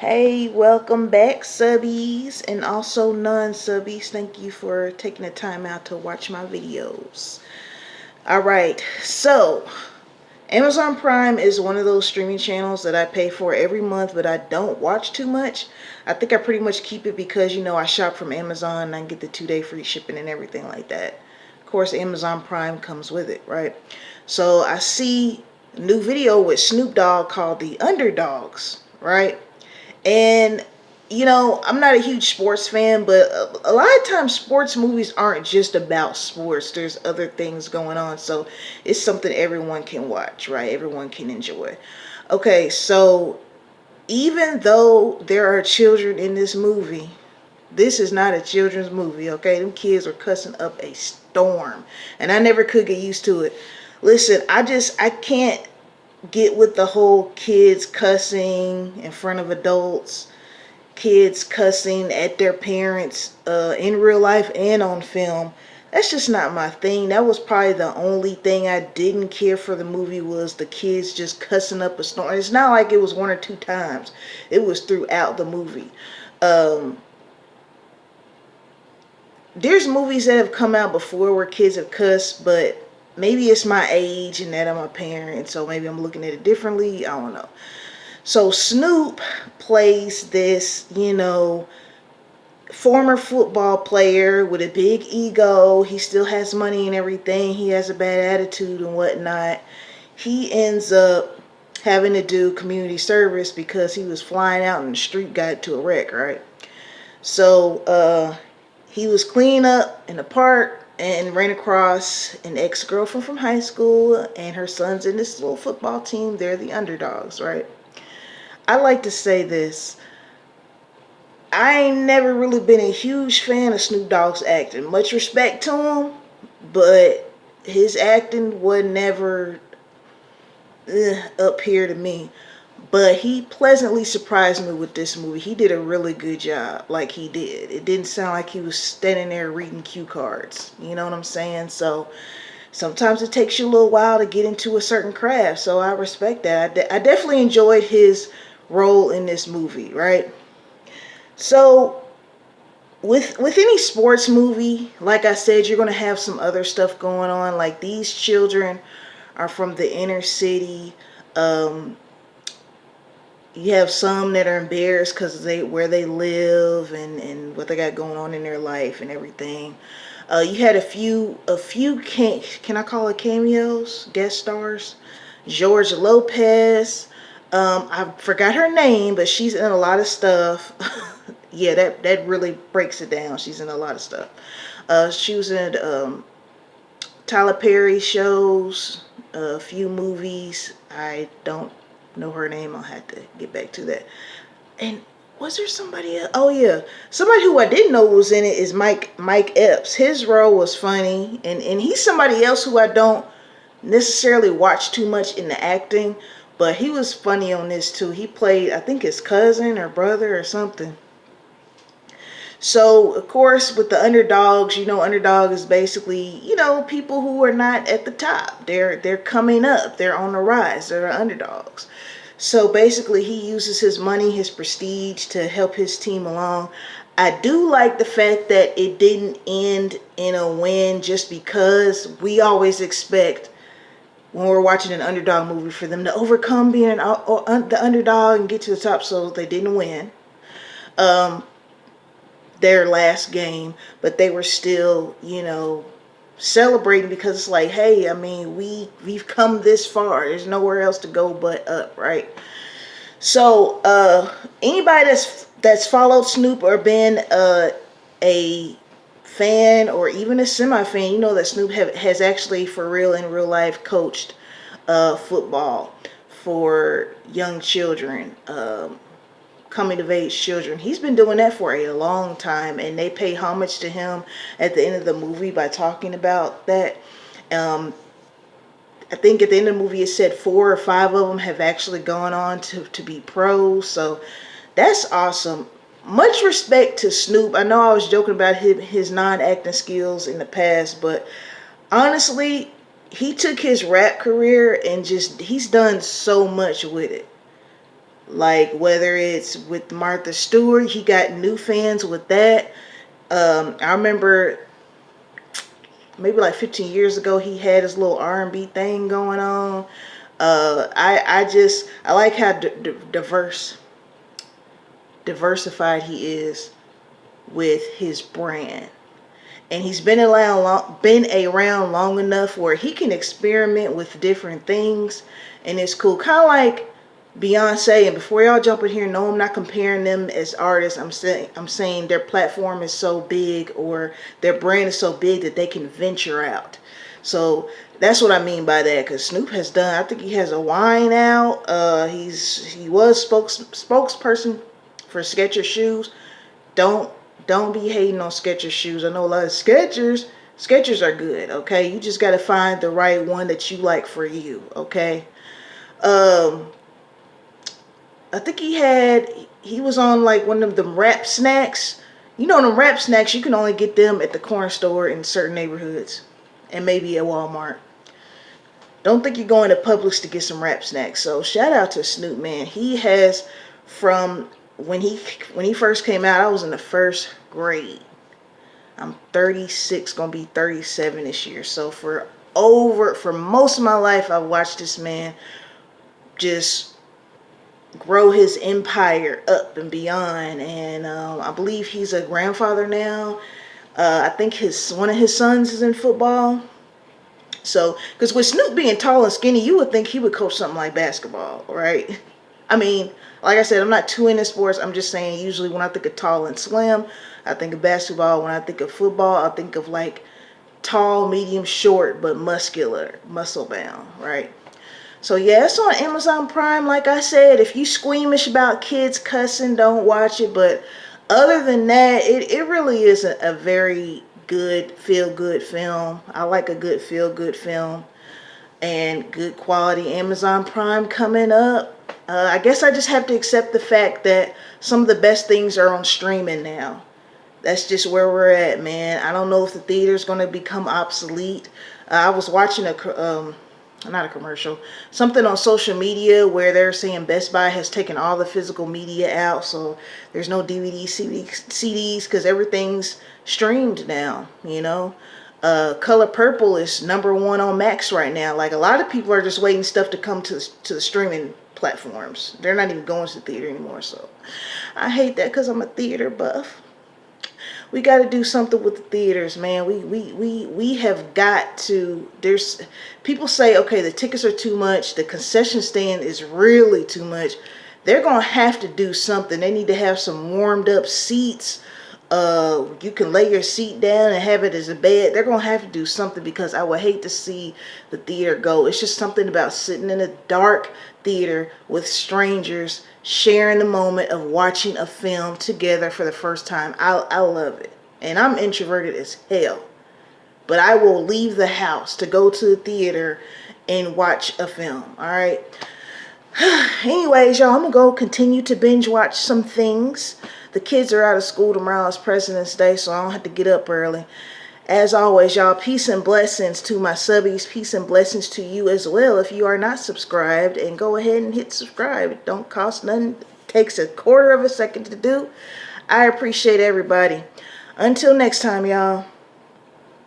Hey, welcome back, subbies, and also non-subbies. Thank you for taking the time out to watch my videos. Alright, so Amazon Prime is one of those streaming channels that I pay for every month, but I don't watch too much. I think I pretty much keep it because, I shop from Amazon and I get the 2-day free shipping and everything like that. Of course, Amazon Prime comes with it, right? So I see a new video with Snoop Dogg called the Underdoggs, right? And I'm not a huge sports fan, but a lot of times sports movies aren't just about sports. There's other things going on. So it's something everyone can watch, right? Everyone can enjoy. Okay, so even though there are children in this movie, this is not a children's movie, okay? Them kids are cussing up a storm. And I never could get used to it. Listen, I can't get with the whole kids cussing in front of adults, kids cussing at their parents in real life and on film. That's just not my thing. That was probably the only thing I didn't care for the movie, was the kids just cussing up a storm. It's not like it was one or two times. It was throughout the movie. Um, there's movies that have come out before where kids have cussed, but maybe it's my age and that I'm a parent, so maybe I'm looking at it differently. I don't know. So Snoop plays this, former football player with a big ego. He still has money and everything. He has a bad attitude and whatnot. He ends up having to do community service because he was flying out in the street, got into a wreck, right? So he was cleaning up in the park and ran across an ex-girlfriend from high school, and her son's in this little football team. They're the underdogs, right? I like to say this. I ain't never really been a huge fan of Snoop Dogg's acting. Much respect to him, but his acting was never up here to me. But he pleasantly surprised me with this movie. He did a really good job, like he did. It didn't sound like he was standing there reading cue cards. You know what I'm saying? So sometimes it takes you a little while to get into a certain craft. So I respect that. I definitely enjoyed his role in this movie, right? So with any sports movie, like I said, you're gonna have some other stuff going on. Like, these children are from the inner city. Um, you have some that are embarrassed because they where they live and what they got going on in their life and everything. You had a few can I call it cameos, guest stars. George Lopez. I forgot her name, but she's in a lot of stuff. Yeah, that really breaks it down. She's in a lot of stuff. She was in Tyler Perry shows, a few movies. I don't know her name. I'll have to get back to that. And was there somebody else? Oh yeah, somebody who I didn't know was in it is Mike Epps. His role was funny, and he's somebody else who I don't necessarily watch too much in the acting, but he was funny on this too. He played, I think, his cousin or brother or something. So, of course, with the underdogs, underdog is basically, people who are not at the top. They're coming up. They're on the rise. They're the underdogs. So basically, he uses his money, his prestige to help his team along. I do like the fact that it didn't end in a win, just because we always expect, when we're watching an underdog movie, for them to overcome being the underdog and get to the top. So they didn't win. Um, their last game, but they were still, celebrating, because it's like, hey, I mean, we've come this far. There's nowhere else to go but up, right? So anybody that's followed Snoop or been a fan or even a semi-fan, you know that Snoop has actually, for real, in real life, coached football for young children. Coming of age children. He's been doing that for a long time, and they pay homage to him at the end of the movie by talking about that. I think at the end of the movie it said 4 or 5 of them have actually gone on to be pros. So that's awesome. Much respect to Snoop. I know I was joking about his non-acting skills in the past, but honestly, he took his rap career and he's done so much with it. Like whether it's with Martha Stewart, he got new fans with that. I remember maybe like 15 years ago, he had his little R&B thing going on. I like how diversified he is with his brand, and he's been around long enough where he can experiment with different things, and it's cool. Kind of like Beyonce. And before y'all jump in here, no, I'm not comparing them as artists. I'm saying their platform is so big, or their brand is so big that they can venture out. So that's what I mean by that. Because Snoop has done, I think he has a wine out. He was spokesperson for Skechers shoes. Don't don't be hating on Skechers shoes. I know a lot of Skechers. Skechers are good. Okay, you just gotta find the right one that you like for you. Okay. Um, I think he was on like one of them rap snacks. You know them rap snacks, you can only get them at the corner store in certain neighborhoods, and maybe at Walmart. Don't think you're going to Publix to get some rap snacks. So shout out to Snoop, man. He has, from when he first came out, I was in the first grade. I'm 36, gonna be 37 this year. So for most of my life, I've watched this man just grow his empire up and beyond. And I believe he's a grandfather now. I think his one of his sons is in football. So, because with Snoop being tall and skinny, you would think he would coach something like basketball, right? I mean, like I said, I'm not too into sports. I'm just saying, usually when I think of tall and slim, I think of basketball. When I think of football, I think of like tall, medium, short, but muscular, muscle bound, right? So yeah, it's on Amazon Prime. Like I said, if you squeamish about kids cussing, don't watch it. But other than that, it really is a very good feel good film. I like a good feel good film, and good quality Amazon Prime coming up. I guess I just have to accept the fact that some of the best things are on streaming now. That's just where we're at, man. I don't know if the theater's going to become obsolete. I was watching not a commercial, something on social media where they're saying Best Buy has taken all the physical media out, so there's no DVD, CDs, because everything's streamed now. Color Purple is #1 on Max right now. Like, a lot of people are just waiting stuff to come to the streaming platforms. They're not even going to the theater anymore. So I hate that because I'm a theater buff. We got to do something with the theaters, man. We have got to. There's people say, okay, the tickets are too much. The concession stand is really too much. They're gonna have to do something. They need to have some warmed up seats. You can lay your seat down and have it as a bed. They're gonna have to do something, because I would hate to see the theater go. It's just something about sitting in a dark theater with strangers, sharing the moment of watching a film together for the first time. I love it. And I'm introverted as hell. But I will leave the house to go to the theater and watch a film. Alright. Anyways, y'all, I'm going to go continue to binge watch some things. The kids are out of school tomorrow. It's President's Day, so I don't have to get up early. As always, y'all, peace and blessings to my subbies. Peace and blessings to you as well. If you are not subscribed, and go ahead and hit subscribe. It don't cost nothing. It takes a quarter of a second to do. I appreciate everybody. Until next time, y'all.